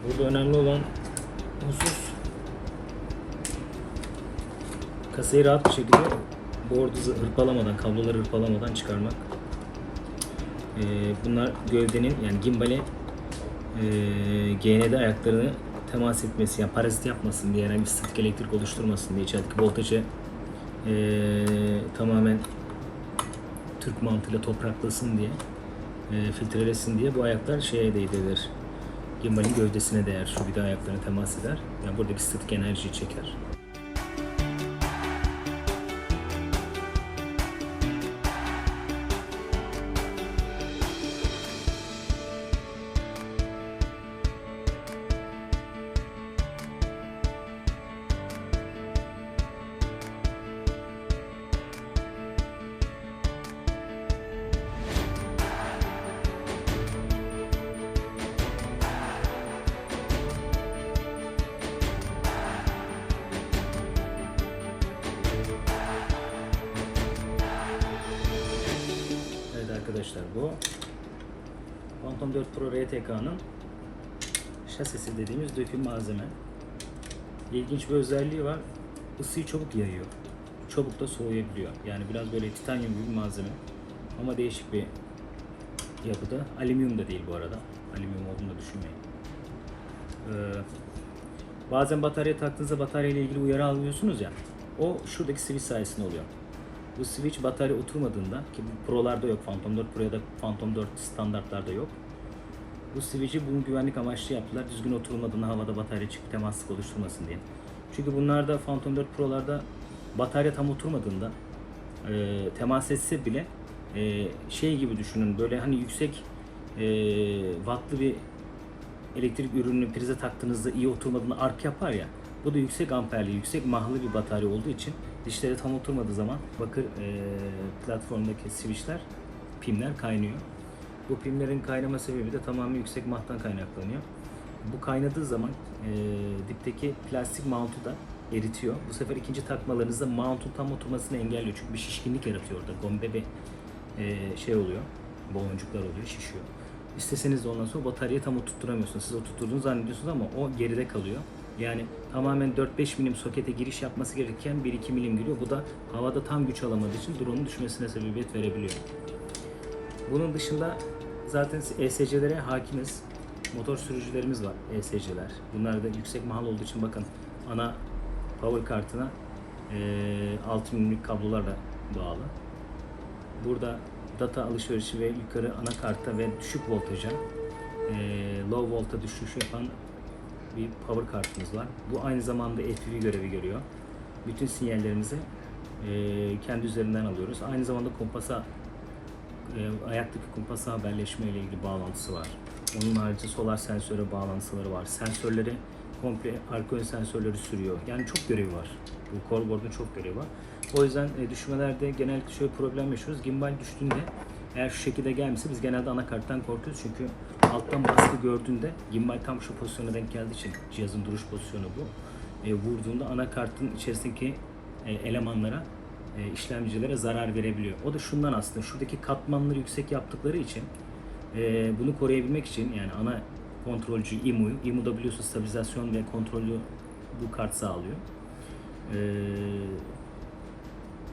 Burada önemli olan husus kasayı rahat bir şekilde board'u hırpalamadan, kabloları hırpalamadan çıkarmak. Bunlar gövdenin yani gimbale GND ayaklarını temas etmesi, yani parazit yapmasın diye, yani bir statik elektrik oluşturmasın diye, içerideki voltajı tamamen Türk mantığıyla topraklasın diye, filtrelesin diye bu ayaklar şeye değdirir. Gimbalin gövdesine değer, şu vida ayaklarına temas eder. Yani buradaki statik enerjiyi çeker. Arkadaşlar, bu Phantom 4 Pro RTK'nın şasisi dediğimiz döküm malzeme. İlginç bir özelliği var. Isıyı çabuk yayıyor. Çabuk da soğuyabiliyor. Yani biraz böyle titanyum gibi bir malzeme. Ama değişik bir yapıda. Alüminyum da değil bu arada. Alüminyum olduğunu da düşünmeyin. Bazen batarya taktığınızda batarya ile ilgili uyarı almıyorsunuz ya. O şuradaki switch sayesinde oluyor. Bu switch batarya oturmadığında, ki bu Pro'larda yok, Phantom 4 Pro ya da Phantom 4 standartlarda yok. Bu switch'i bunu güvenlik amaçlı yaptılar. Düzgün oturmadığında havada batarya çıkıp temaslık oluşturmasın diye. Çünkü bunlarda, Phantom 4 Pro'larda batarya tam oturmadığında temas etse bile şey gibi düşünün, böyle hani yüksek wattlı bir elektrik ürününü prize taktığınızda iyi oturmadığında ark yapar ya. Bu da yüksek amperli, yüksek mahlı bir batarya olduğu için dişleri tam oturmadığı zaman bakır platformdaki switchler, pimler kaynıyor. Bu pimlerin kaynama sebebi de tamamen yüksek mahtan kaynaklanıyor. Bu kaynadığı zaman dipteki plastik mountu da eritiyor. Bu sefer ikinci takmalarınızda mountun tam oturmasını engelliyor. Çünkü bir şişkinlik yaratıyor orada. Gombe bir şey oluyor. Baloncuklar oluyor, şişiyor. İsteseniz de ondan sonra bataryayı tam oturtturamıyorsunuz. Siz oturttuğunuzu zannediyorsunuz ama o geride kalıyor. Yani tamamen 4-5 milim sokete giriş yapması gerekirken 1-2 milim giriyor. Bu da havada tam güç alamadığı için drone'un düşmesine sebebiyet verebiliyor. Bunun dışında zaten ESC'lere hakimiz. Motor sürücülerimiz var, ESC'ler. Bunlar da yüksek mahal olduğu için bakın ana power kartına 6 milimlik kablolarla bağlı. Burada data alışverişi ve yukarı anakarta ve düşük voltaja, low volta düşüş yapan bir power kartımız var. Bu aynı zamanda FPV görevi görüyor. Bütün sinyallerimizi kendi üzerinden alıyoruz. Aynı zamanda kompasa, ayaktaki kumpasla haberleşme ile ilgili bağlantısı var. Onun harici solar sensöre bağlantıları var. Sensörleri komple, arka ön sensörleri sürüyor. Yani çok görevi var. Bu core-board'un çok görevi var. O yüzden düşmelerde genellikle şöyle problem yaşıyoruz. Gimbal düştüğünde eğer şu şekilde gelmişse biz genelde anakarttan korkuyoruz. Çünkü alttan baskı gördüğünde gimbal tam şu pozisyona denk geldiği için, cihazın duruş pozisyonu bu. Vurduğunda anakartın içerisindeki elemanlara, işlemcilere zarar verebiliyor. O da şundan aslında, şuradaki katmanları yüksek yaptıkları için bunu koruyabilmek için, yani ana kontrolcü IMU da biliyorsunuz stabilizasyon ve kontrolü bu kart sağlıyor.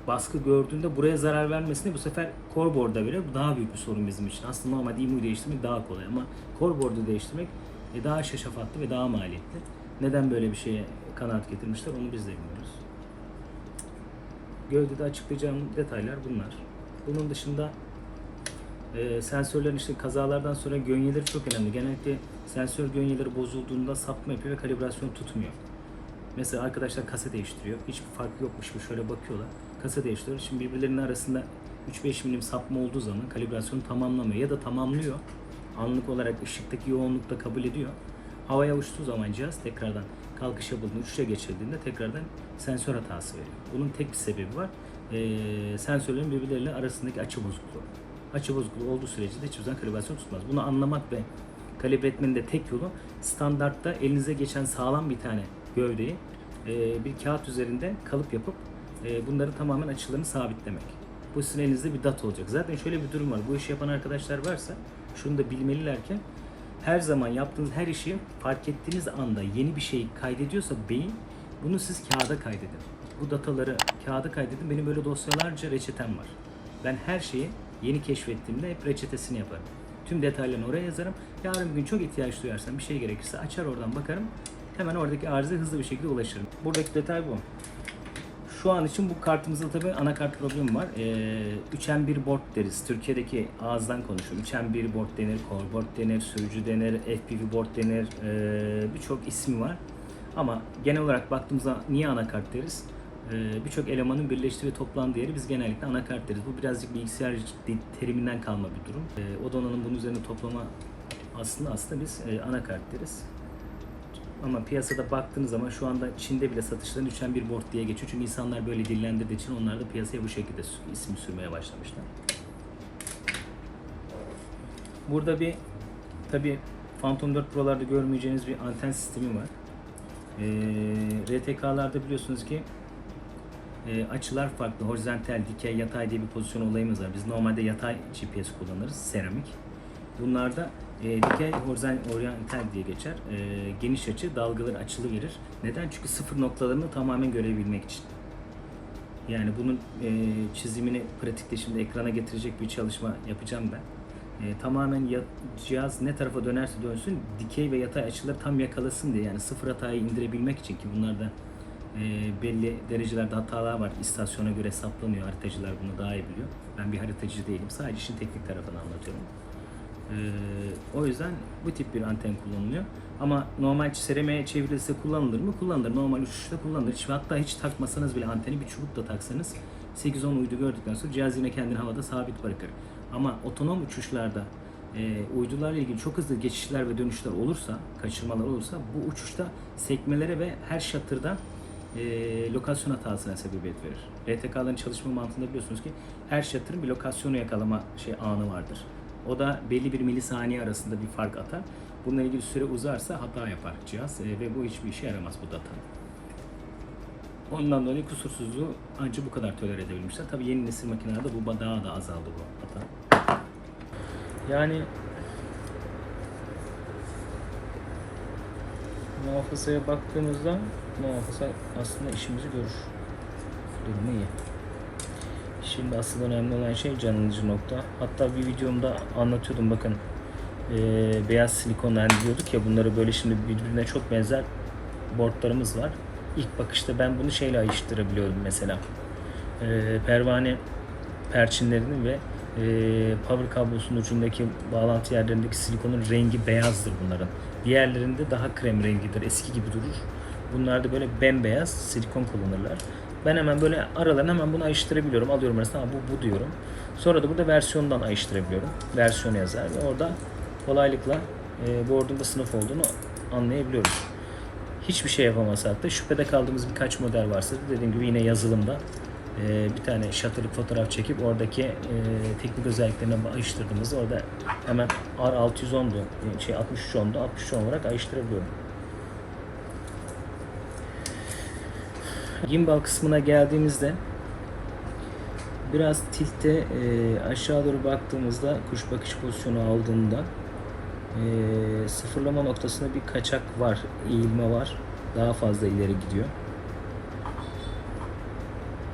Baskı gördüğünde buraya zarar vermesine bu sefer core board'a göre bu daha büyük bir sorun bizim için. Aslında normalde IMU'yu değiştirmek daha kolay ama core board'u değiştirmek daha şaşafatlı ve daha maliyetli. Neden böyle bir şeye kanaat getirmişler onu biz de bilmiyoruz. Gövdede açıklayacağım detaylar bunlar. Bunun dışında sensörlerin işte kazalardan sonra gönyeleri çok önemli. Genellikle sensör gönyeleri bozulduğunda sapma yapıyor ve kalibrasyon tutmuyor. Mesela arkadaşlar kasa değiştiriyor. Hiçbir fark yokmuş gibi şöyle bakıyorlar. Kasa değiştiriyor. Şimdi birbirlerinin arasında 3-5 milim sapma olduğu zaman kalibrasyonu tamamlamıyor ya da tamamlıyor. Anlık olarak ışıktaki yoğunlukta kabul ediyor. Havaya uçtuğu zaman cihaz tekrardan kalkış yapıldığında, uçuşa geçildiğinde tekrardan sensör hatası veriyor. Bunun tek bir sebebi var. Sensörlerin birbirleriyle arasındaki açı bozukluğu. Açı bozukluğu olduğu sürece de hiçbir zaman kalibrasyon tutmaz. Bunu anlamak ve kalibre etmenin de tek yolu standartta elinize geçen sağlam bir tane gövdeyi bir kağıt üzerinde kalıp yapıp bunları tamamen açılarını sabitlemek. Bu sizin elinizde bir data olacak. Zaten şöyle bir durum var. Bu işi yapan arkadaşlar varsa şunu da bilmeliler ki her zaman yaptığınız her işi fark ettiğiniz anda yeni bir şey kaydediyorsa beyin, bunu siz kağıda kaydedin. Bu dataları kağıda kaydedin. Benim böyle dosyalarca reçetem var. Ben her şeyi yeni keşfettiğimde hep reçetesini yaparım. Tüm detaylarını oraya yazarım. Yarın bir gün çok ihtiyaç duyarsam, bir şey gerekirse açar oradan bakarım. Hemen oradaki arızaya hızlı bir şekilde ulaşırım. Buradaki detay bu. Şu an için bu kartımızda tabii anakart problemi var. 3M1 board deriz. Türkiye'deki ağızdan konuşuyorum. 3M1 board denir, core board denir, sürücü denir, FPV board denir. Birçok ismi var. Ama genel olarak baktığımızda niye anakart deriz? Birçok elemanın birleştiği ve toplandığı yeri biz genellikle anakart deriz. Bu birazcık bilgisayar teriminden kalma bir durum. O donanım bunun üzerine toplama aslında biz anakart deriz. Ama piyasada baktığınız zaman şu anda Çin'de bile satışların 3M1 board diye geçiyor. Çünkü insanlar böyle dillendirdiği için onlar da piyasaya bu şekilde isim sürmeye başlamışlar. Burada bir tabi Phantom 4 Pro'larda görmeyeceğiniz bir anten sistemi var. RTK'larda biliyorsunuz ki açılar farklı. Horizontal, dikey, yatay diye bir pozisyon olayımız var. Biz normalde yatay GPS kullanırız. Seramik. Bunlarda dikey, oryantal diye geçer. Geniş açı, dalgaları açılı verir. Neden? Çünkü sıfır noktalarını tamamen görebilmek için. Yani bunun çizimini pratikte şimdi ekrana getirecek bir çalışma yapacağım ben. Tamamen cihaz ne tarafa dönerse dönsün dikey ve yatay açıları tam yakalasın diye, yani sıfır hatayı indirebilmek için, ki bunlarda belli derecelerde hatalar var. İstasyona göre hesaplanıyor. Haritacılar bunu daha iyi biliyor. Ben bir haritacı değilim. Sadece işin teknik tarafını anlatıyorum. O yüzden bu tip bir anten kullanılıyor. Ama normal seremeye çevrilirse kullanılır mı? Kullanılır. Normal uçuşta kullanılır. Hatta hiç takmasanız bile anteni bir çubukla taksanız 8-10 uydu gördükten sonra cihaz yine kendini havada sabit bırakır. Ama otonom uçuşlarda uydularla ilgili çok hızlı geçişler ve dönüşler olursa, kaçırmalar olursa bu uçuşta sekmelere ve her shutter'da lokasyon hatasına sebebiyet verir. RTK'ların çalışma mantığında biliyorsunuz ki her shutter'ın bir lokasyonu yakalama anı vardır. O da belli bir milisaniye arasında bir fark atar. Bununla ilgili süre uzarsa hata yapar cihaz ve bu hiçbir işe yaramaz bu data. Ondan dolayı kusursuzluğu ancak bu kadar tolere edebilmişler. Tabii yeni nesil makinelerde bu daha da azaldı bu hata. Yani muhafazaya baktığımızda muhafaza aslında işimizi görür. Durumu iyi. Şimdi asıl önemli olan şey can alıcı nokta. Hatta bir videomda anlatıyordum, bakın. Beyaz silikonla diyorduk ya, bunları böyle şimdi birbirine çok benzer boardlarımız var. İlk bakışta ben bunu şeyle ayıştırabiliyordum mesela. Pervane perçinlerinin ve power kablosunun ucundaki bağlantı yerlerindeki silikonun rengi beyazdır bunların. Diğerlerinde daha krem rengidir, eski gibi durur. Bunlarda böyle bembeyaz silikon kullanırlar. Ben hemen böyle aralarını hemen bunu ayıştırabiliyorum. Alıyorum arasında bu diyorum. Sonra da burada versiyondan ayıştırabiliyorum. Versiyonu yazar ve orada kolaylıkla board'un da sınıf olduğunu anlayabiliyoruz. Hiçbir şey yapamasak da şüphede kaldığımız birkaç model varsa da dediğim gibi yine yazılımda bir tane shutter'lık fotoğraf çekip oradaki teknik özelliklerine ayıştırdığımızda orada hemen R610'du, 6310'du, 6310 olarak ayıştırabiliyorum. Gimbal kısmına geldiğimizde biraz tiltte aşağı doğru baktığımızda kuş bakış pozisyonu aldığında sıfırlama noktasında bir kaçak var, eğilme var. Daha fazla ileri gidiyor.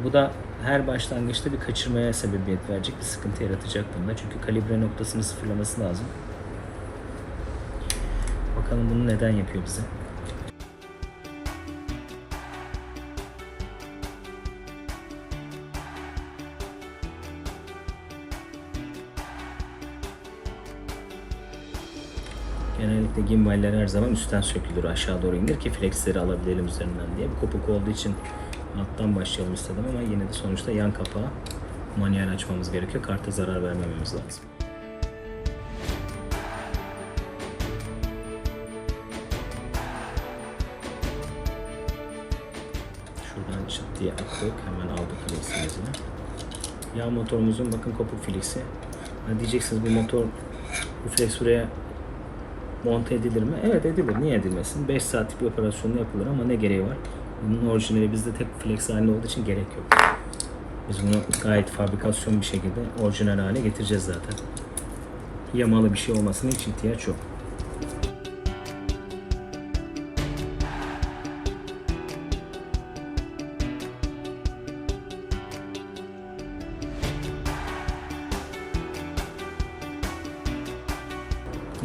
Bu da her başlangıçta bir kaçırmaya sebebiyet verecek, bir sıkıntı yaratacak bunda. Çünkü kalibre noktasını sıfırlaması lazım. Bakalım bunu neden yapıyor bize. Genellikle gimballer her zaman üstten sökülür, aşağı doğru indir ki flexleri alabilelim üzerinden diye. Bu kopuk olduğu için alttan başlayalım istedim ama yine de sonuçta yan kapağı manuel açmamız gerekiyor. Karta zarar vermememiz lazım. Şuradan çıt diye attık. Hemen aldık fleximizi. Yan motorumuzun bakın kopuk flexi. Yani diyeceksiniz bu motor, bu flex buraya monte edilir mi? Evet edilir. Niye edilmesin? 5 saatlik bir operasyonla yapılır ama ne gereği var? Bunun orijinali bizde tek flex halinde olduğu için gerek yok. Biz bunu gayet fabrikasyon bir şekilde orijinal hale getireceğiz zaten. Yamalı bir şey olmasına hiç ihtiyaç yok.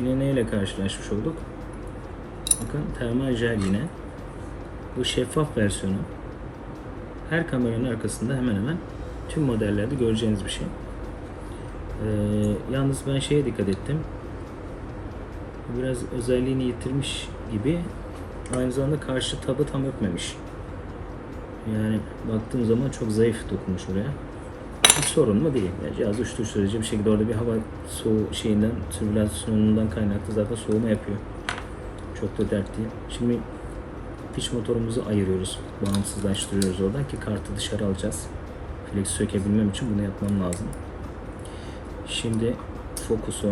yine neyle karşılaşmış olduk? Bakın termal jel yine. Bu şeffaf versiyonu. Her kameranın arkasında hemen hemen tüm modellerde göreceğiniz bir şey. Yalnız ben şeye dikkat ettim. Biraz özelliğini yitirmiş gibi. Aynı zamanda karşı tabı tam öpmemiş. Yani baktığım zaman çok zayıf dokunmuş oraya. Bir sorun mu değil. Yani cihaz uçtuğu sürece bir şekilde orada bir hava şeyinden, türbülansiyonundan kaynaklı zaten soğuma yapıyor. Çok da dert değil. Şimdi pitch motorumuzu ayırıyoruz. Bağımsızlaştırıyoruz oradan ki kartı dışarı alacağız. Flex'i sökebilmem için bunu yapmam lazım. Şimdi fokusu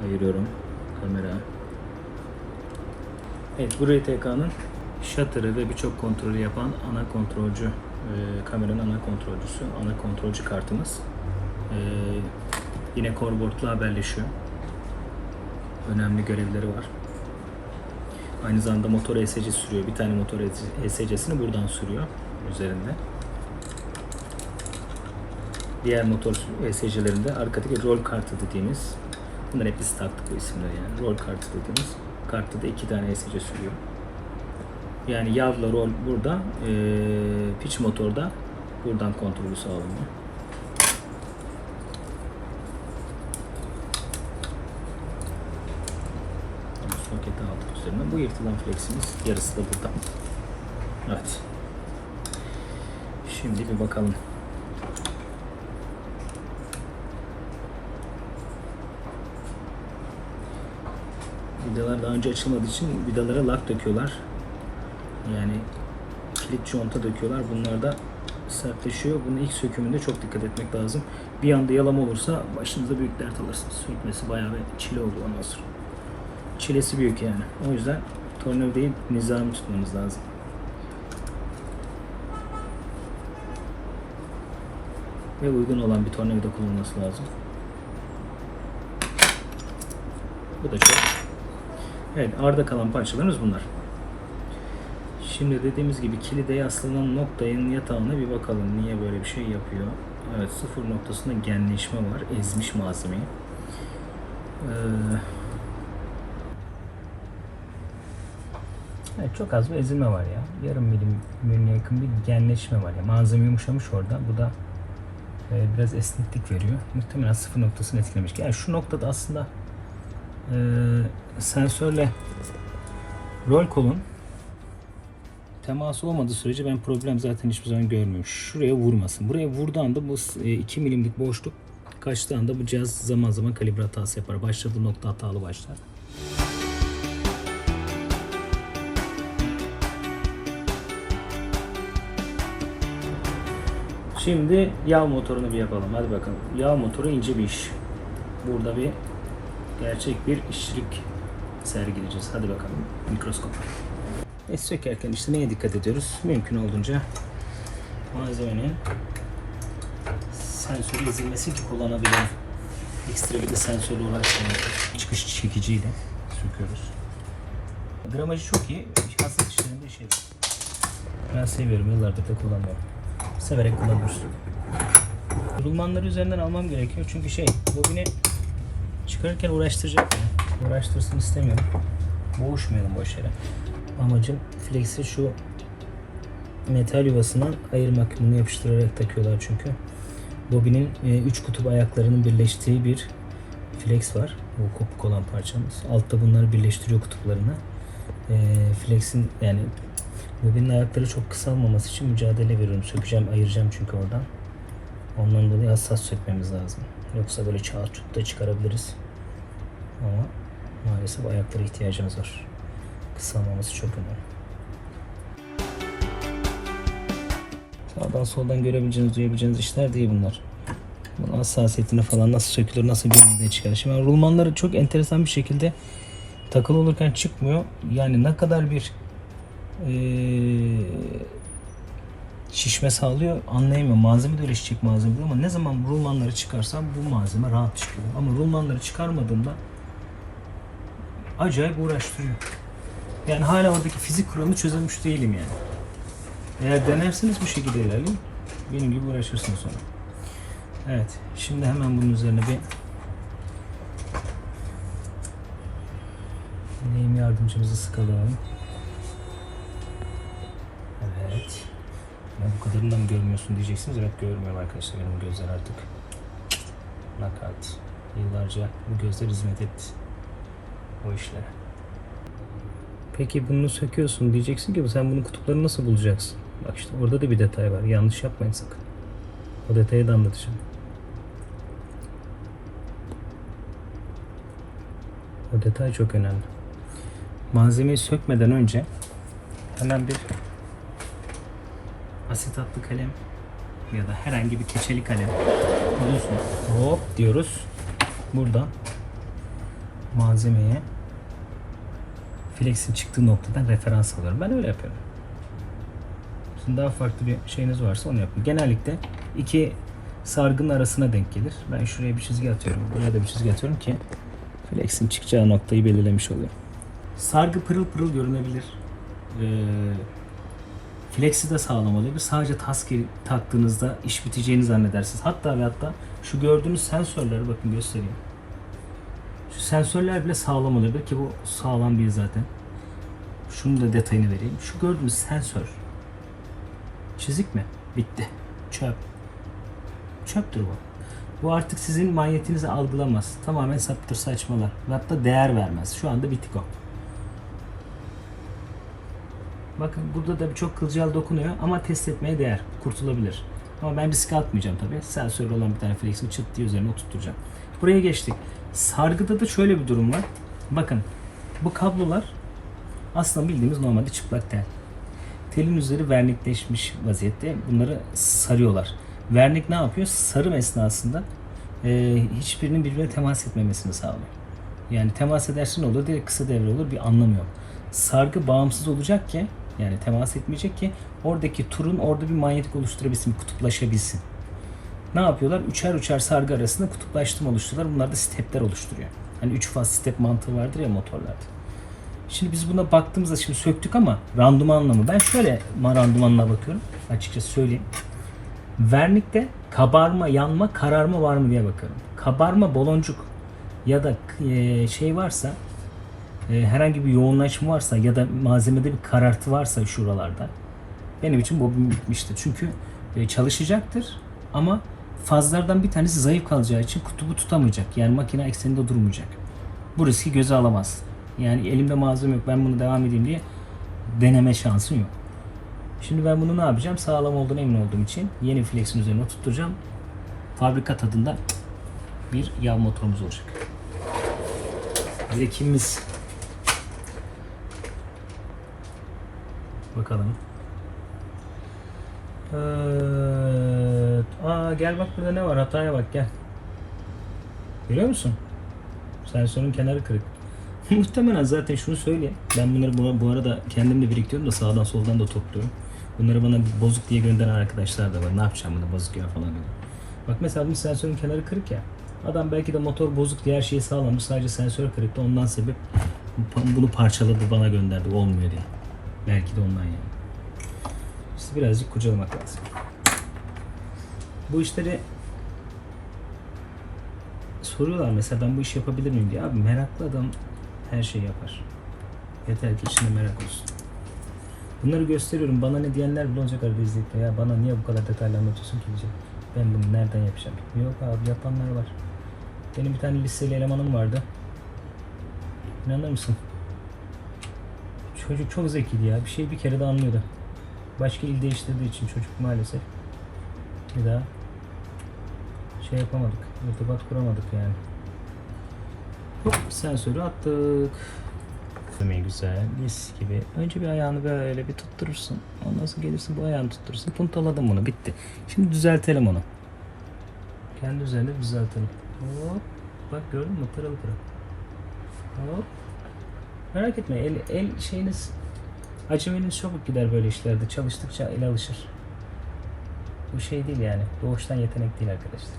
ayırıyorum. Kamera. Evet, bu RTK'nın shutter'ı ve birçok kontrolü yapan ana kontrolcü, kameranın ana kontrolcüsü, ana kontrolcü kartımız. Yine core-board'la haberleşiyor. Önemli görevleri var. Aynı zamanda motor ESC sürüyor. Bir tane motor ESC'sini buradan sürüyor üzerinde. Diğer motor ESC'lerinde arkadaki rol kartı dediğimiz, bunlar hep biz taktık bu isimleri yani. Rol kartı dediğimiz kartta da 2 tane ESC sürüyor. Yani yavla rol burada, pitch motorda buradan kontrolü sağlanıyor. Soketi aldık üzerine. Bu yırtılan fleximiz, yarısı da burada. Evet. Şimdi bir bakalım. Vidalar daha önce açılmadığı için vidalara lak döküyorlar. Yani kilit conta döküyorlar. Bunlar da sertleşiyor. Bunun ilk sökümünde çok dikkat etmek lazım. Bir anda yalama olursa başınıza büyük dert alırsınız. Sökmesi bayağı bir çile oluyor ondan sonra. Çilesi büyük yani. O yüzden tornavidayı nizami tutmanız lazım. Ve uygun olan bir tornavida kullanılması lazım. Bu da çok. Evet, arda kalan parçalarımız bunlar. Şimdi dediğimiz gibi kilide yaslanan noktayın yatağına bir bakalım. Niye böyle bir şey yapıyor? Evet, sıfır noktasında genleşme var. Ezmiş malzemeyi. Evet, çok az bir ezilme var ya. Yarım milimine yakın bir genleşme var ya. Malzeme yumuşamış orada. Bu da biraz esneklik veriyor. Muhtemelen sıfır noktasını etkilemiş. Yani şu noktada aslında sensörle rol kolun teması olmadığı sürece ben problem zaten hiçbir zaman görmüyorum. Şuraya vurmasın. Buraya vurduğu anda bu 2 milimlik boşluk kaçtığı anda bu cihaz zaman zaman kalibre hatası yapar. Başladığı nokta hatalı başlar. Şimdi yağ motorunu bir yapalım. Hadi bakalım. Yağ motoru ince bir iş. Burada bir gerçek bir işçilik sergileyeceğiz. Hadi bakalım mikroskop. Sökerken işte neye dikkat ediyoruz? Mümkün olduğunca malzemenin sensörü ezilmesin ki kullanabilelim. Ekstra bir de sensörlü olarak çıkış çekiciyle söküyoruz. Gramajı çok iyi. Hassas işlerinde işe yarıyor. Ben seviyorum. Yıllardır da kullanıyorum. Severek kullanıyoruz. Rulmanları üzerinden almam gerekiyor. Çünkü bobini çıkarırken uğraştıracak beni. Uğraştırsın istemiyorum. Boğuşmayalım boş yere. Amacım flex'i şu metal yuvasından ayırmak. Bunu yapıştırarak takıyorlar çünkü. Bobinin 3 kutup ayaklarının birleştiği bir flex var. Bu kopuk olan parçamız. Altta bunları birleştiriyor kutuplarını. Flex'in yani bobinin ayakları çok kısalmaması için mücadele veriyorum. Sökeceğim, ayıracağım çünkü oradan. Ondan dolayı hassas sökmemiz lazım. Yoksa böyle çat çut da çıkarabiliriz. Ama maalesef ayaklara ihtiyacımız var. Kısalmaması çok önemli. Sağdan soldan görebileceğiniz, duyabileceğiniz işler değil bunlar. Bunun hassasiyetini falan nasıl sökülür, nasıl bir elde çıkar. Şimdi rulmanları çok enteresan bir şekilde takılı olurken çıkmıyor. Yani ne kadar bir şişme sağlıyor anlayamıyorum. Malzeme de öyle şişecek malzeme değil ama ne zaman rulmanları çıkarsam bu malzeme rahat çıkıyor. Ama rulmanları çıkarmadığımda acayip uğraştırıyor. Yani hala oradaki fizik kuralını çözülmüş değilim yani. Eğer denerseniz bu şekilde ilerleyin. Benim gibi uğraşırsınız sonra. Evet. Şimdi hemen bunun üzerine bir Deneyim yardımcımızı sıkalım. Evet. Ya bu kadarını da mı görmüyorsun diyeceksiniz. Evet, görmüyorum arkadaşlar, benim gözler artık. Nakat. Yıllarca bu gözler hizmet etti o işlere. Peki bunu söküyorsun, diyeceksin ki sen bunun kutuplarını nasıl bulacaksın? Bak işte orada da bir detay var. Yanlış yapmayın sakın. O detayı da anlatacağım. O detay çok önemli. Malzemeyi sökmeden önce hemen bir asetatlı kalem ya da herhangi bir keçeli kalem alıyorsunuz. Hop diyoruz. Buradan malzemeye flex'in çıktığı noktadan referans alıyorum. Ben öyle yapıyorum. Sizin daha farklı bir şeyiniz varsa onu yapın. Genellikle iki sargının arasına denk gelir. Ben şuraya bir çizgi atıyorum. Buraya da bir çizgi atıyorum ki flex'in çıkacağı noktayı belirlemiş oluyor. Sargı pırıl pırıl görünebilir. Flex'i de sağlam olabilir. Sadece taski taktığınızda iş biteceğini zannedersiniz. Hatta ve hatta şu gördüğünüz sensörleri bakın göstereyim. Şu sensörler bile sağlam olabilir ki bu sağlam bir zaten. Şunun da detayını vereyim. Şu gördüğünüz sensör çizik mi? Bitti. Çöp. Çöptür bu. Bu artık sizin manyetinizi algılamaz. Tamamen saptır, saçmalar. Ve hatta değer vermez. Şu anda bitik o. Bakın burada da çok kılcal dokunuyor ama test etmeye değer. Kurtulabilir. Ama ben riske atmayacağım tabii. Sensörü olan bir tane flex'i çıt diye üzerine oturtacağım. Buraya geçtik. Sargıda da şöyle bir durum var. Bakın bu kablolar aslında bildiğimiz normalde çıplak tel. Telin üzeri vernikleşmiş vaziyette. Bunları sarıyorlar. Vernik ne yapıyor? Sarım esnasında hiçbirinin birbirine temas etmemesini sağlıyor. Yani temas ederse ne olur? Direkt kısa devre olur. Bir anlamı yok. Sargı bağımsız olacak ki, yani temas etmeyecek ki oradaki turun orada bir manyetik oluşturabilsin, kutuplaşabilsin. Ne yapıyorlar? Üçer sargı arasında kutuplaştırma oluşturuyorlar. Bunlar da stepler oluşturuyor. Hani 3 faz step mantığı vardır ya motorlarda. Şimdi biz buna baktığımızda şimdi söktük ama randımanla mı? Ben şöyle randımanla bakıyorum. Açıkçası söyleyeyim. Vernikte kabarma, yanma, kararma var mı diye bakıyorum. Kabarma, baloncuk ya da şey varsa, herhangi bir yoğunlaşma varsa ya da malzemede bir karartı varsa şuralarda, benim için bobin bitmiştir. Çünkü çalışacaktır ama fazlardan bir tanesi zayıf kalacağı için kutubu tutamayacak. Yani makine ekseninde durmayacak. Bu riski göze alamaz. Yani elimde malzeme yok, ben bunu devam edeyim diye deneme şansın yok. Şimdi ben bunu ne yapacağım? Sağlam olduğuna emin olduğum için yeni flex'in üzerine oturtacağım. Fabrika tadında bir yağ motorumuz olacak. Direkimiz. Bakalım. Evet. Gel bak burada ne var? Hataya bak gel. Görüyor musun? Sensörün kenarı kırık. Muhtemelen zaten şunu söyleyeyim. Ben bunları bu arada kendim de biriktiriyorum da sağdan soldan da topluyorum. Bunları bana bozuk diye gönderen arkadaşlar da var. Ne yapacağım bunu bozuk ya falan diyor. Bak mesela bunun sensörün kenarı kırık ya. Adam belki de motor bozuk diye her şeyi sağlammış. Sadece sensör kırıktı. Ondan sebep bunu parçaladı bana gönderdi. Olmuyor diye. Belki de ondan yani. İşte birazcık kurcalamak lazım. Bu işleri soruyorlar mesela, ben bu işi yapabilir miyim diye. Abi meraklı adam her şeyi yapar. Yeter ki içinde merak olsun. Bunları gösteriyorum. Bana ne diyenler bile olacak arada izleyip de, ya bana niye bu kadar detaylı anlatıyorsun ki diyecek. Ben bunu nereden yapacağım? Yok abi, yapanlar var. Benim bir tane liseli elemanım vardı. İnanır mısın? Çocuk çok zekiydi ya. Bir şey bir kere de anlıyordu. Başka il değiştirdiği için çocuk maalesef bir daha şey yapamadık. İrtibat kuramadık yani. Hop, sensörü attık. Demeyi güzel, mis gibi. Önce bir ayağını böyle bir tutturursun. Ondan sonra gelirsin bu ayağını tutturursun. Puntaladım bunu, bitti. Şimdi düzeltelim onu. Kendi üzerinde düzeltelim. Hop. Bak gördün mü? Pırıl pırıl. Hop. Merak etme, el şeyiniz, aceminiz çabuk gider böyle işlerde. Çalıştıkça el alışır. Bu şey değil yani. Doğuştan yetenek değil arkadaşlar.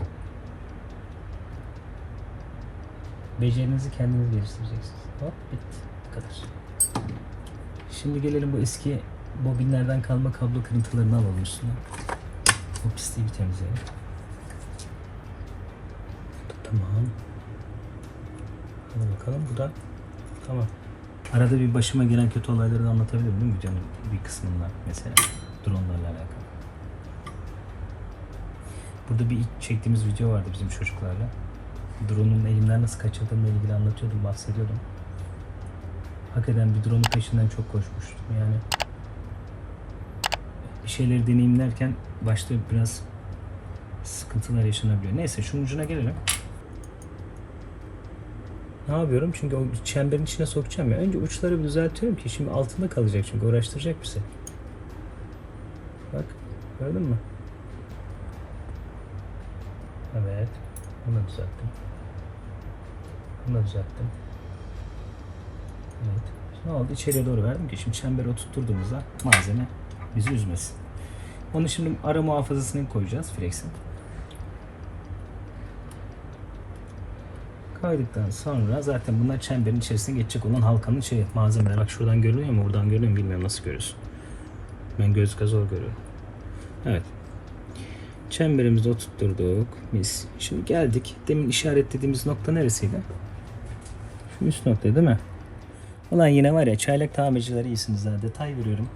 Becerinizi kendiniz geliştireceksiniz. Hop, bitti. Bu kadar. Şimdi gelelim bu eski bobinlerden kalma kablo kırıntılarını alalım üstüne. O pisliği bir temizleyelim. Tamam. Hadi bakalım, bu da tamam. Arada bir başıma gelen kötü olayları da anlatabilirim değil mi videonun bir kısmında mesela drone'larla alakalı. Burada bir ilk çektiğimiz video vardı bizim çocuklarla. Drone'un elimden nasıl kaçırdığımla ilgili anlatıyordum, bahsediyordum. Hakikaten bir drone'un peşinden çok koşmuştum yani. Bir şeyleri deneyimlerken başta biraz sıkıntılar yaşanabiliyor. Neyse şunun ucuna gelelim. Ne yapıyorum? Çünkü o çemberin içine sokacağım ya. Önce uçları bir düzeltiyorum ki şimdi altında kalacak çünkü uğraştıracak bizi. Bak gördün mü? Evet. Bunu da düzelttim. Bunu da düzelttim. Evet. Ne oldu? İçeriye doğru verdim ki şimdi çemberi oturtturduğumuzda malzeme bizi üzmesin. Onu şimdi ara muhafazasını koyacağız Flex'in. Koyduktan sonra zaten bunlar çemberin içerisine geçecek olan halkanın malzemeler. Bak şuradan görünüyor mu? Buradan görünüyor mu? Bilmiyorum nasıl görüyorsun. Ben göz zor görüyorum. Evet. Çemberimizi oturtturduk. Mis. Şimdi geldik. Demin işaretlediğimiz nokta neresiydi? Şu üst nokta değil mi? Ulan yine var ya çaylak tamircileri iyisiniz ha. Detay veriyorum.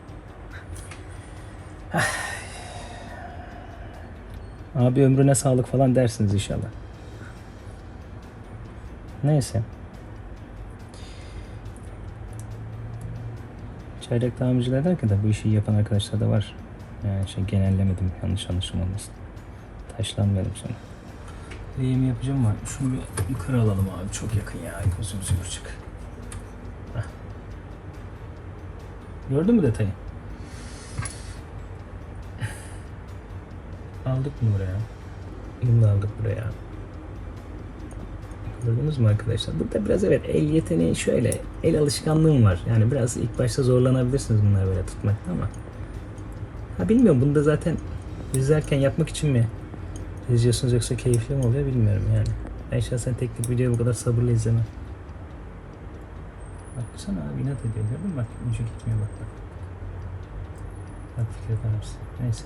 Abi ömrüne sağlık falan dersiniz inşallah. Neyse. Çaylak tamirciler derken de bu işi yapan arkadaşlar da var. Yani genellemedim, yanlış anlaşılma olmasın. Taşlanmayalım sonra. Lehimi yapacağım ama şunu bir yukarı alalım abi. Çok yakın ya. Gözümüz çık. Gördün mü detayı? Aldık mı buraya? Bunu da aldık buraya. Gördünüz mü arkadaşlar? Burada biraz evet el yeteneği şöyle. El alışkanlığım var. Yani biraz ilk başta zorlanabilirsiniz bunları böyle tutmakta ama. Ha bilmiyorum bunu da zaten izlerken yapmak için mi izliyorsunuz yoksa keyifli mi oluyor bilmiyorum yani. Ben şahsen tek tek videoyu bu kadar sabırla izlemem. Baksana abi inat ediyor gördün mü? Bak ucu gitmiyor bak. Bak fikir yaparız. Neyse.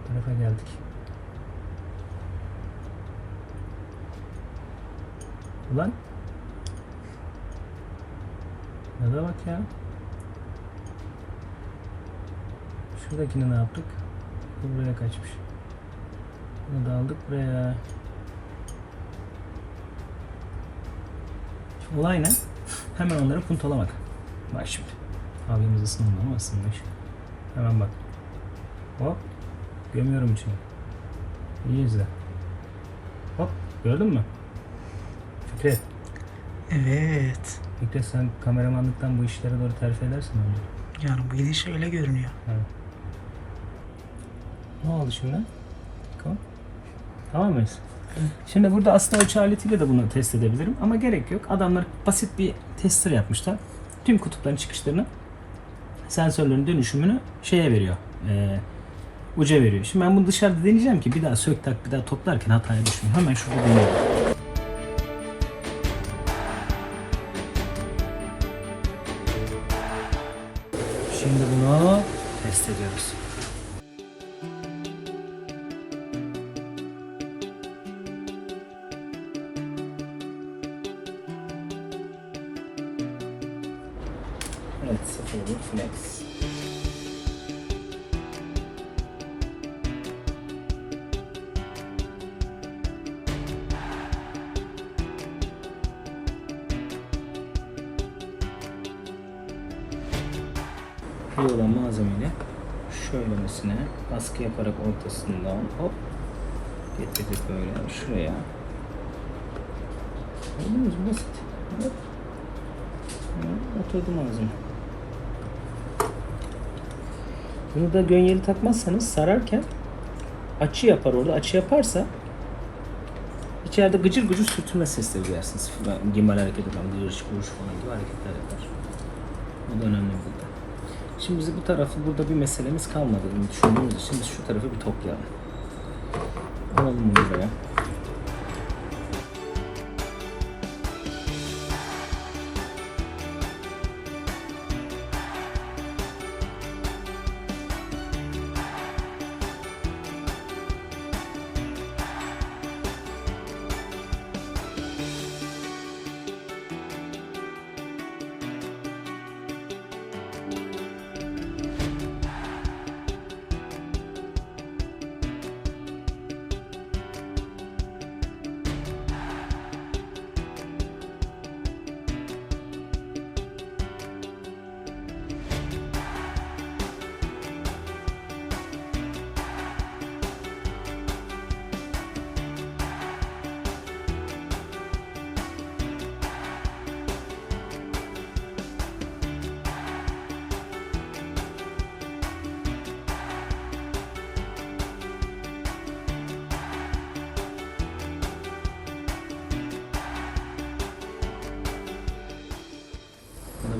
Bu tarafa geldik. Ulan. Ya da bak ya. Şuradakini ne yaptık? Bu buraya kaçmış. Bunu da aldık buraya. Şimdi olay ne? Hemen onları puntalamak. Bak şimdi. Abimiz ısındı ama ısınmış. Hemen bak. Hop. Gömüyorum içine. İyi izle. Hop. Gördün mü? Fikret. Evet. Fikret sen kameramanlıktan bu işlere doğru terfi edersin önce. Yani bu gidiş öyle görünüyor. Evet. Ne oldu şimdi? Tamam. Tamam mıyız? Şimdi burada aslında ölçü aletiyle de bunu test edebilirim ama gerek yok. Adamlar basit bir tester yapmışlar. Tüm kutupların çıkışlarını, sensörlerin dönüşümünü şeye veriyor. Uca veriyor. Şimdi ben bunu dışarıda deneyeceğim ki bir daha sök tak bir daha toplarken hataya düşmeyeyim. Hemen şurada deneyeyim. Şimdi bunu test ediyoruz. Evet, 0 flex. İyi olan malzemeyle şöylemesine baskı yaparak ortasından hop getirdik böyle şuraya. Gördünüz mü? Basit. Hop. Oturdu malzeme. Bunu da gönyeli takmazsanız sararken açı yapar orada. Açı yaparsa içeride gıcır gıcır sürtünme sesleri duyarsınız. Gimbal hareket eden gıcır kuruş falan gibi hareketler yapar. Bu da önemli burada. Şimdi biz bu tarafı burada bir meselemiz kalmadı düşündüğümüz için biz şu tarafı bir toplayalım. Alalım bunu buraya.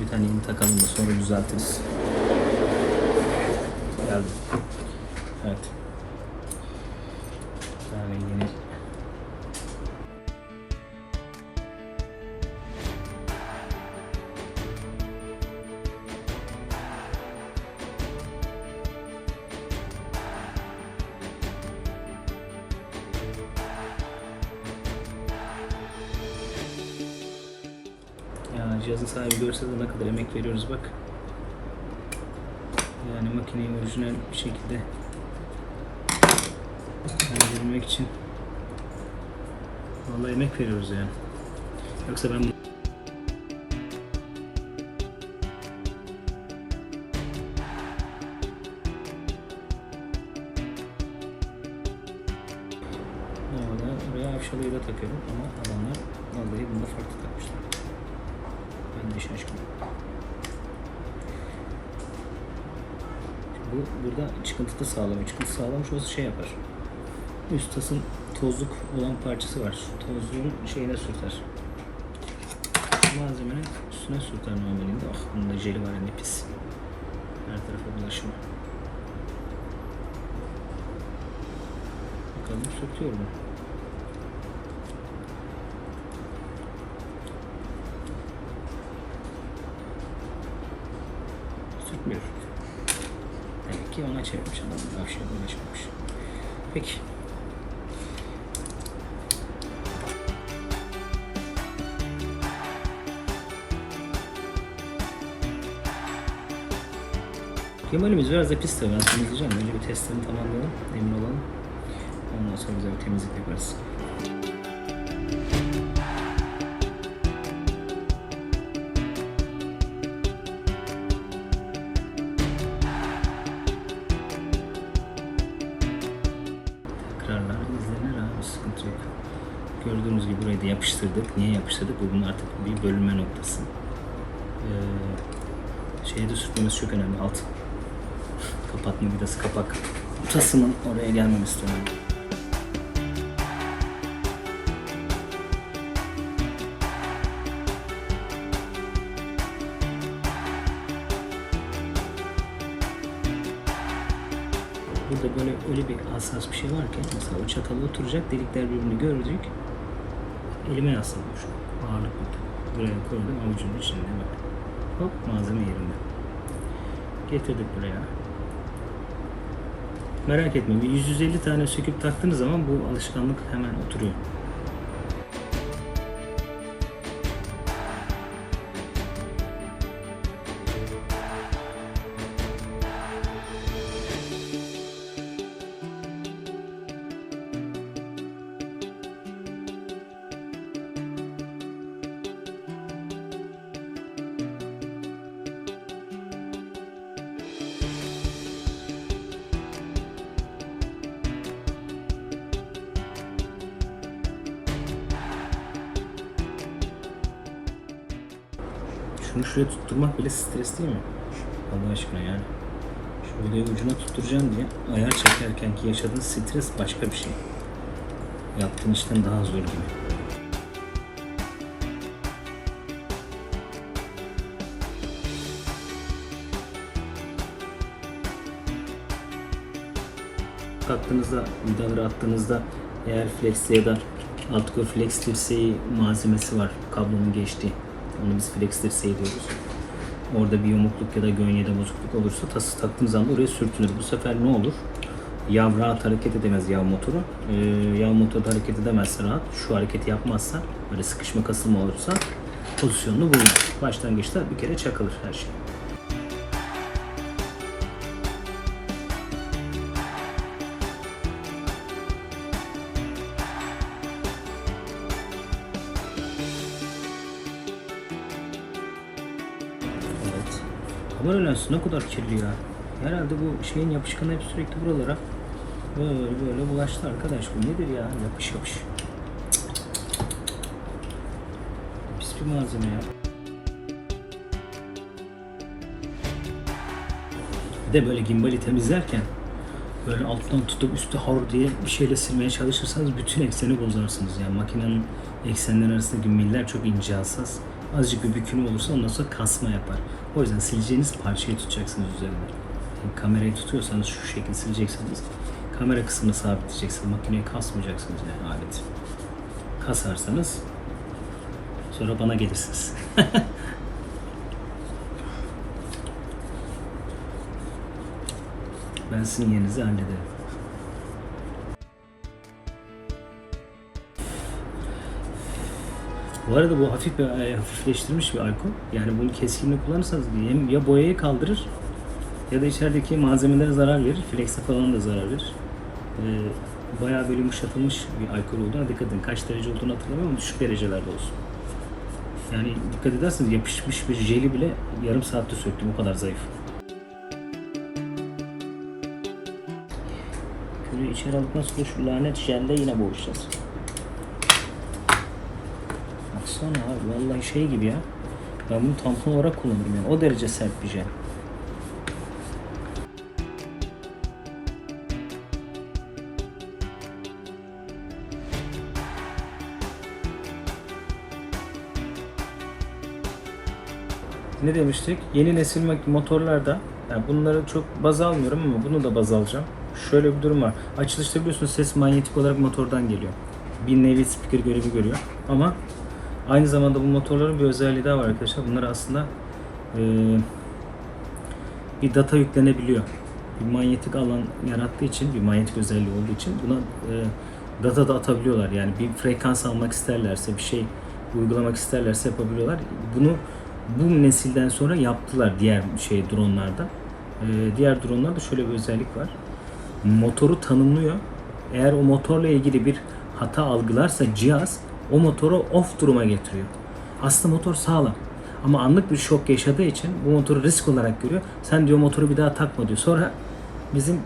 bir tane yeni takalım da sonra düzeltiriz. Geldim. Evet. Yani yeni ya cihazın sahibi görse de ne kadar emek veriyoruz bak. Yani makineyi orijinal bir şekilde halledebilmek için vallahi emek veriyoruz yani. Yoksa ben oraya avşalıyı da takıyorum ama adamlar vallahi bunda farklı takmışlar. Ben de şaşkınım. Bu burada çıkıntı da sağlamıyor. Çıkıntı sağlamış olsa şey yapar. Üst tasın tozluk olan parçası var. Tozluğun şeyine sürter. Malzemenin üstüne sürter normalinde. Ah bunun da jeli var ne pis. Her tarafa bulaşma. Bakalım sürtüyor mu? Sürtmüyor. Demek ki ona çevirmiş adam. Aşağıya ulaşmamış. Peki. Kemalimiz biraz da pis tabii. Ben temizleyeceğim. Önce bir testlerini tamamlayalım. Emin olalım. Ondan sonra güzel bir temizlik yaparız. Tekrarlar izlenir abi. Sıkıntı yok. Gördüğünüz gibi burayı da yapıştırdık. Niye yapıştırdık? Bu bunun artık bir bölünme noktası. Şeye de sürtmemiz çok önemli. Alt kapatma vidası kapak tasının oraya gelmemesi önemli. Burada böyle öyle bir hassas bir şey var ki mesela o çatalı oturacak, delikler birbirini görecek. Elime yasladım şu an. Ağırlık burada. Buraya koydum avucumun içinde bak. Hop malzeme yerinde. Getirdik buraya. Merak etmeyin, 150 tane söküp taktığınız zaman bu alışkanlık hemen oturuyor. Şunu şuraya tutturmak bile stres değil mi? Allah aşkına yani. Şu vidayı ucuna tutturacağım diye ayar çekerken ki yaşadığın stres başka bir şey. Yaptığın işten daha zor gibi. Attığınızda, vidaları attığınızda eğer flex ya da alt flex dirseği malzemesi var kablonun geçtiği. Onu biz flex dirseği diyoruz. Orada bir yomukluk ya da gönyede bozukluk olursa tası taktığınız anda oraya sürtünür. Bu sefer ne olur? Yav rahat hareket edemez yağ motoru. Yağ motoru da hareket edemezse rahat. Şu hareketi yapmazsa, böyle sıkışma kasılma olursa pozisyonunu bulur. Başlangıçta bir kere çakılır her şey. Evet. Kamera lensi ne kadar kirli ya. Herhalde bu şeyin yapışkanı hep sürekli buralara böyle bulaştı arkadaş. Bu nedir ya? Yapış yapış. Pis bir malzeme ya. Bir de böyle gimbali temizlerken böyle alttan tutup üstü hor diye bir şeyle silmeye çalışırsanız bütün ekseni bozarsınız. Yani makinenin eksenleri arasındaki miller çok ince hassas. Azıcık bir bükülme olursa ondan sonra kasma yapar. O yüzden sileceğiniz parçayı tutacaksınız üzerine. Yani kamerayı tutuyorsanız şu şekilde sileceksiniz. Kamera kısmını sabitleyeceksiniz. Makineyi kasmayacaksınız yani aleti. Kasarsanız sonra bana gelirsiniz. Ben sizin yerinizi hallederim. Bu arada bu hafifleştirilmiş bir alkol. Yani bunu keskinle kullanırsanız hem ya boyayı kaldırır ya da içerideki malzemelere zarar verir. Flex'e falan da zarar verir. Bayağı böyle yumuşatılmış bir alkol olduğuna dikkat edin. Kaç derece olduğunu hatırlamıyorum ama düşük derecelerde olsun. Yani dikkat ederseniz yapışmış bir jeli bile yarım saatte söktüm. O kadar zayıf. Şöyle içeri aldıktan sonra şu lanet jelle yine boğuşacağız. Baksana abi vallahi şey gibi ya. Ben bunu tampon olarak kullanırım yani. O derece sert bir jel. Ne demiştik? Yeni nesil motorlarda, yani bunları çok baz almıyorum ama bunu da baz alacağım. Şöyle bir durum var. Açılışta biliyorsunuz ses manyetik olarak motordan geliyor. Bir nevi speaker görevi görüyor. Ama aynı zamanda bu motorların bir özelliği daha var arkadaşlar. Bunlar aslında bir data yüklenebiliyor. Bir manyetik alan yarattığı için, bir manyetik özelliği olduğu için buna data da atabiliyorlar. Yani bir frekans almak isterlerse, bir şey uygulamak isterlerse yapabiliyorlar. Bunu bu nesilden sonra yaptılar diğer dronlarda. Diğer dronlarda şöyle bir özellik var. Motoru tanımlıyor. Eğer o motorla ilgili bir hata algılarsa cihaz o motoru off duruma getiriyor. Aslında motor sağlam. Ama anlık bir şok yaşadığı için bu motoru risk olarak görüyor. Sen diyor motoru bir daha takma diyor. Sonra bizim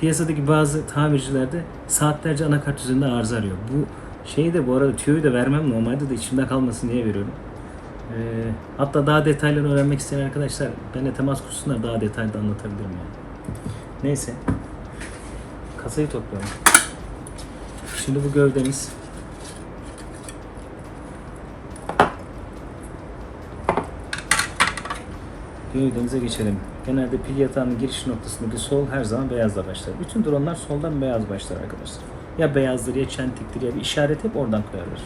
piyasadaki bazı tamircilerde saatlerce anakart üzerinde arıza arıyor. Bu şeyi de bu arada tüyoyu da vermem normalde de içimde kalmasın diye veriyorum. Hatta daha detaylarını öğrenmek isteyen arkadaşlar benimle temas kursunlar, daha detaylı anlatabilirim yani. Neyse. Kasayı toplayalım. Şimdi bu gövdemiz. Gövdemize geçelim. Genelde pil yatağının giriş noktasındaki sol her zaman beyazla başlar. Bütün dronlar soldan beyaz başlar arkadaşlar. Ya beyazdır ya çentiktir ya bir işaret hep oradan koyarlar.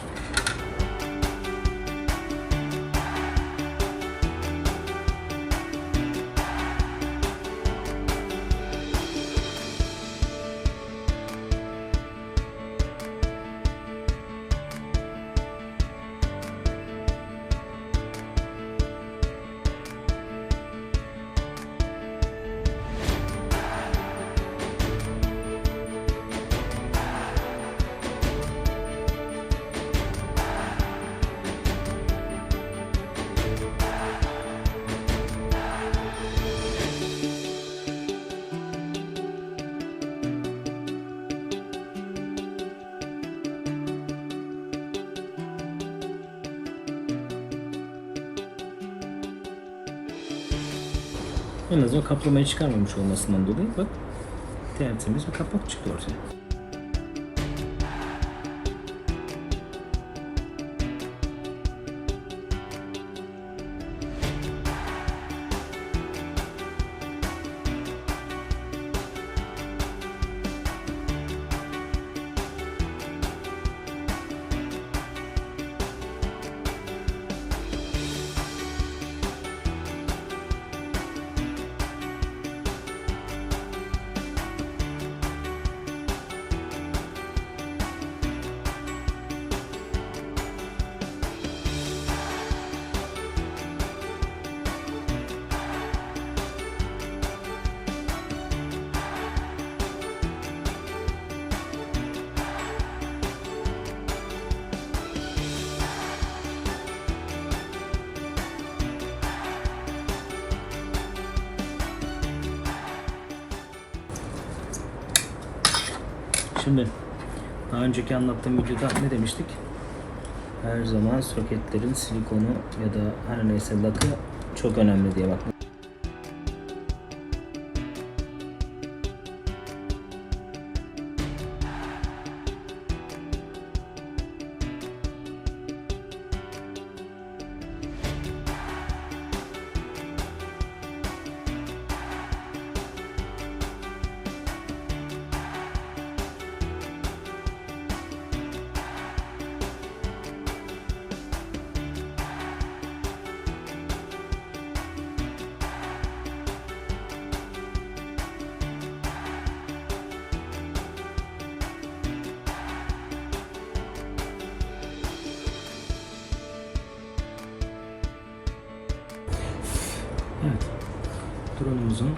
En azından kaplamayı çıkarmamış olmasından dolayı bak tertemiz bir kapak çıktı ortaya. Şimdi daha önceki anlattığım videoda ne demiştik? Her zaman soketlerin silikonu ya da her neyse lakı çok önemli diye bak. Evet. Drone'umuzun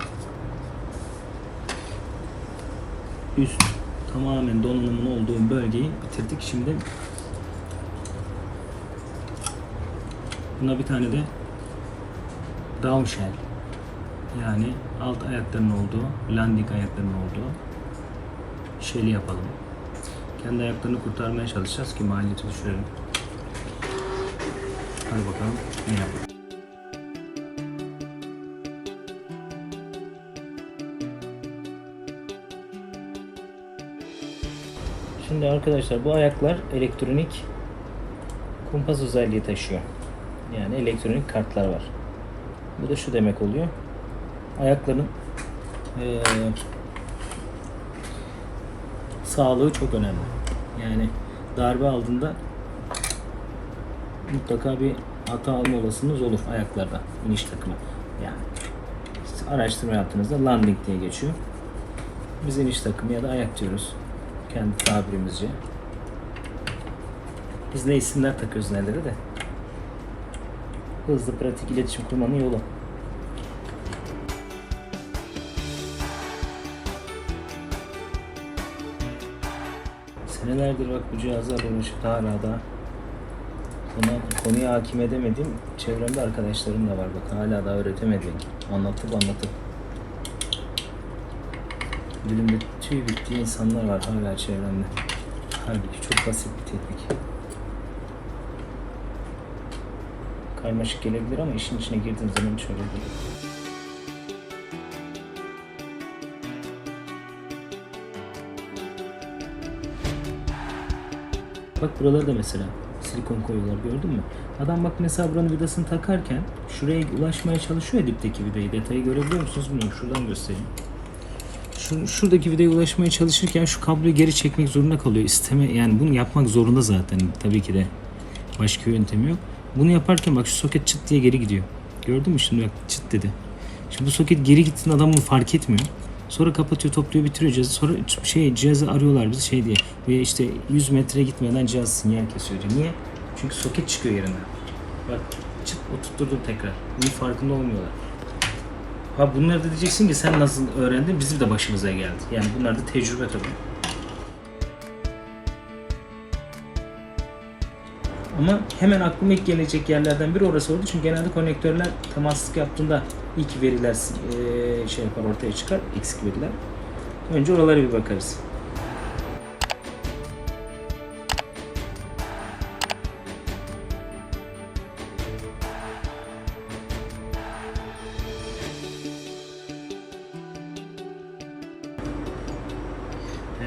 üst tamamen donanımın olduğu bölgeyi bitirdik. Şimdi buna bir tane de down shell, yani alt ayaklarının olduğu, landing ayaklarının olduğu shell'i yapalım. Kendi ayaklarını kurtarmaya çalışacağız ki maliyeti düşürelim. Hadi bakalım ne yapalım. Şimdi arkadaşlar bu ayaklar elektronik kumpas özelliği taşıyor. Yani elektronik kartlar var. Bu da şu demek oluyor. Ayakların sağlığı çok önemli. Yani darbe aldığında mutlaka bir hata alma olasılığınız olur ayaklarda, iniş takımı. Yani araştırma yaptığınızda landing diye geçiyor. Biz iniş takımı ya da ayak diyoruz. Kendi tabirimizce. Biz ne isimler takıyoruz nelere de. Hızlı pratik iletişim kurmanın yolu. Senelerdir bak bu cihazlarla uğraşıp hala da konuya hakim edemedim. Çevremde arkadaşlarım da var bak, hala da öğretemediğim. Anlatıp dilimde tüy bittiği insanlar var hala çevremde. Halbuki çok basit bir teknik. Karmaşık gelebilir ama işin içine girdiğiniz zaman hiç öyle değil. Bak buralarda da mesela silikon koyuyorlar, gördün mü? Adam bak mesela buranın vidasını takarken şuraya ulaşmaya çalışıyor ya, dipteki vidayı. Detayı görebiliyor musunuz bilmiyorum. Şuradan göstereyim. Şuradaki vidaya ulaşmaya çalışırken şu kabloyu geri çekmek zorunda kalıyor. Yani bunu yapmak zorunda zaten. Tabii ki de başka yöntemi yok. Bunu yaparken bak şu soket çıt diye geri gidiyor. Gördün mü şimdi, bak çıt dedi. Şimdi bu soket geri gittiğinde adam bunu fark etmiyor. Sonra kapatıyor, topluyor, bitiriyor cihazı. Sonra cihazı arıyorlar bizi şey diye. Ve işte 100 metre gitmeden cihaz sinyal kesiyor diyor. Niye? Çünkü soket çıkıyor yerinden. Bak çıt oturtturdum tekrar. Bunun farkında olmuyorlar. Ha bunları da diyeceksin ki sen nasıl öğrendin? Bizim de başımıza geldi. Yani bunlar da tecrübe tabii. Ama hemen aklıma ilk gelecek yerlerden biri orası oldu. Çünkü genelde konektörler temaslık yaptığında ilk veriler şey yapar, ortaya çıkar. Eksik veriler. Önce oralara bir bakarız.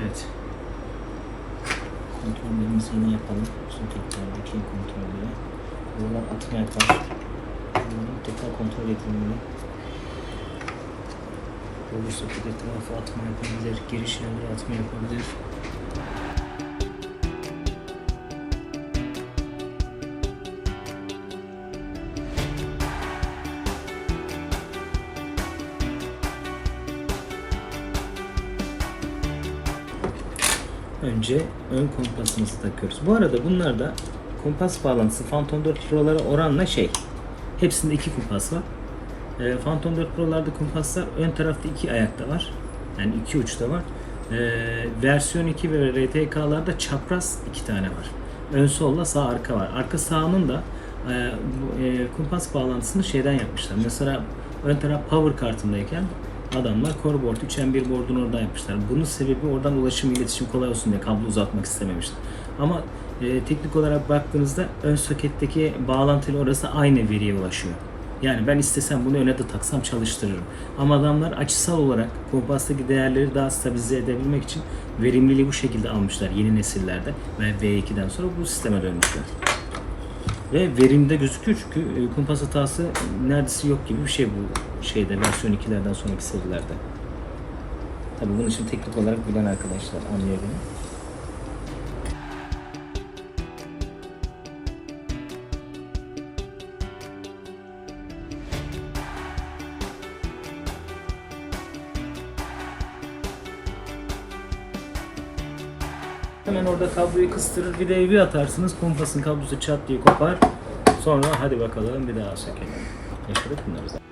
Evet. Kontrollerimizi yine yapalım. Soketlerdeki kontrolleri. Buralar atma yapar. Bunları mutlaka kontrol edilmeli. Olur soket etrafı atma yapabilir. Giriş yerleri atma yapabilir. Önce ön kompasımızı takıyoruz. Bu arada bunlar da kompas bağlantısı Phantom 4 Pro'lara oranla hepsinde iki kompas var. Phantom 4 Pro'larda kompaslar ön tarafta iki ayakta var. Yani iki uçta var. Versiyon 2 ve RTK'larda çapraz iki tane var. Ön solla sağ arka var. Arka sağının da kompas bağlantısını şeyden yapmışlar. Mesela ön taraf power kartındayken adamlar core board, 3M1 board'unu oradan yapmışlar. Bunun sebebi oradan ulaşım, iletişim kolay olsun diye kablo uzatmak istememişler. Ama teknik olarak baktığınızda ön soketteki bağlantıyla orası aynı veriye ulaşıyor. Yani ben istesem bunu öne de taksam çalıştırırım. Ama adamlar açısal olarak kompastaki değerleri daha stabilize edebilmek için verimliliği bu şekilde almışlar yeni nesillerde ve V2'den sonra bu sisteme dönmüşler. Ve verimde gözüküyor çünkü kumpas hatası neredeyse yok gibi bir şey bu versiyon 2'lerden sonraki serilerde. Tabii bunun için teknik olarak bilen arkadaşlar anlıyor beni. Hemen orada kabloyu kıstırır, vidayı bir atarsınız, kompasın kablosu çat diye kopar. Sonra hadi bakalım bir daha sökelim. Yaşadık bunları zaten.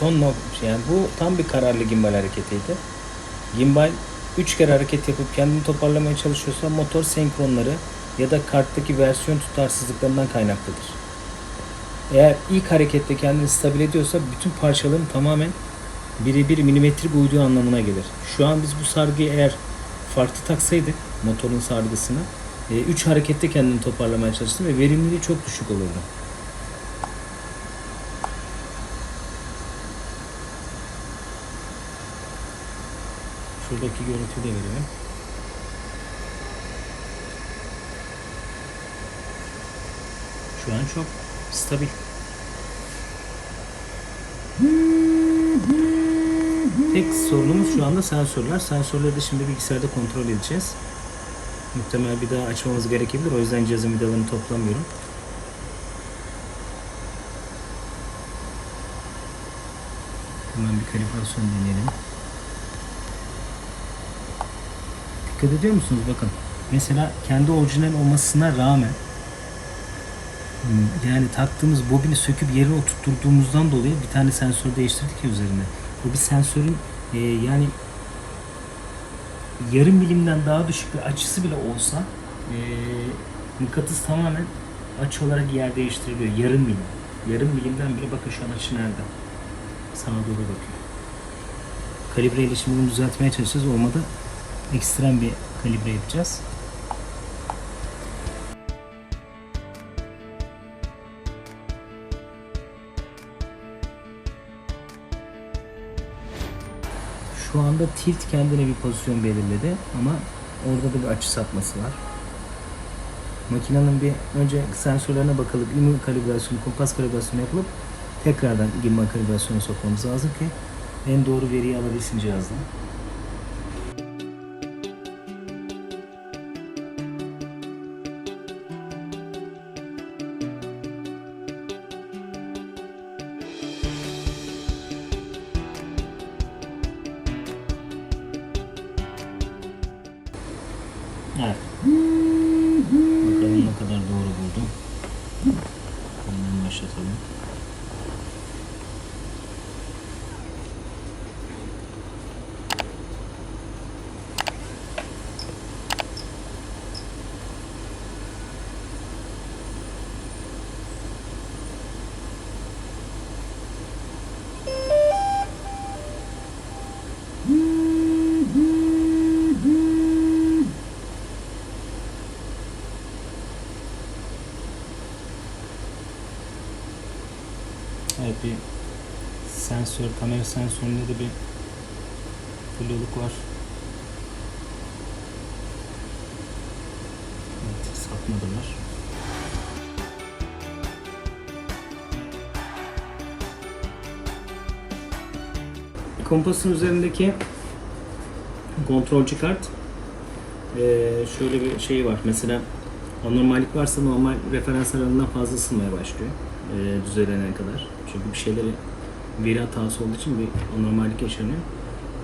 son nokta. Yani bu tam bir kararlı gimbal hareketiydi. Gimbal 3 kere hareket yapıp kendini toparlamaya çalışıyorsa motor senkronları ya da karttaki versiyon tutarsızlıklarından kaynaklıdır. Eğer ilk harekette kendini stabil ediyorsa bütün parçaların tamamen birebir milimetrik uyduğu anlamına gelir. Şu an biz bu sargıyı eğer farklı taksaydık motorun sargısını 3 harekette kendini toparlamaya çalıştım ve verimliliği çok düşük olurdu. Şuradaki görüntüyü de verelim. Şu an çok stabil. Tek sorunumuz şu anda sensörler. Sensörleri de şimdi bilgisayarda kontrol edeceğiz. Muhtemelen bir daha açmamız gerekebilir. O yüzden cihazın vidalarını toplamıyorum. Hemen bir kalibrasyon deneyelim. Dikkat ediyor musunuz? Bakın. Mesela kendi orijinal olmasına rağmen yani taktığımız bobini söküp yerine oturtturduğumuzdan dolayı bir tane sensör değiştirdik ya üzerinde. Bu bir sensörün yani yarım milimden daha düşük bir açısı bile olsa mıknatıs tamamen açı olarak yer değiştiriliyor. Yarım milim. Yarım milimden bile bakın şu an açı nerede? Sağa doğru bakıyor. Kalibre ile şimdi bunu düzeltmeye çalışacağız. Olmadı ekstrem bir kalibre yapacağız. Şu anda tilt kendine bir pozisyon belirledi ama orada da bir açı sapması var. Makinenin bir önce sensörlerine bakılıp IMU kalibrasyonu, kompas kalibrasyonu yapılıp tekrardan gimbal kalibrasyonu sokmamız lazım ki en doğru veriyi alabilsin cihazdan. Evet. Bakalım ne kadar doğru buldum. Ondan başlatalım. Evet, bir sensör, kamera sensöründe de bir fluluk var. Evet, sapmadılar. Kompasın üzerindeki kontrolcü kart şöyle bir şey var. Mesela anormallik varsa normal referans aralığından fazla ısınmaya başlıyor. Düzelene kadar. Çünkü bir şeyleri veri hatası olduğu için bir anormallik yaşanıyor.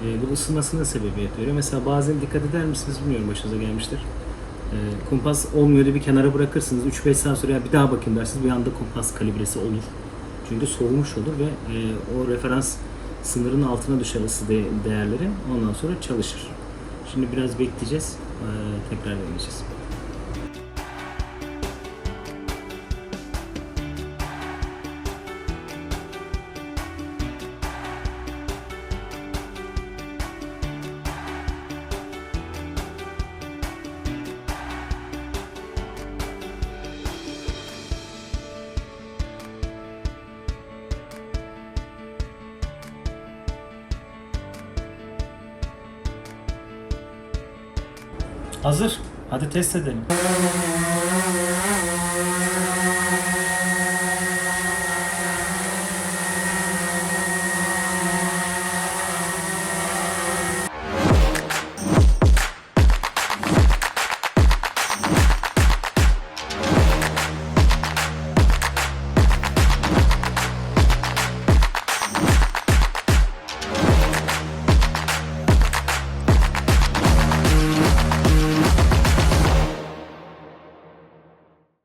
Bu ısınmasına sebebiyet veriyor. Mesela bazen dikkat eder misiniz bilmiyorum, başınıza gelmiştir. Kompas olmuyor diye bir kenara bırakırsınız. 3-5 saat sonra bir daha bakayım dersiniz. Bir anda kompas kalibresi olur. Çünkü soğumuş olur ve o referans sınırının altına düşer ısı değerleri. Ondan sonra çalışır. Şimdi biraz bekleyeceğiz. Tekrar deneyeceğiz. Hazır. Hadi test edelim.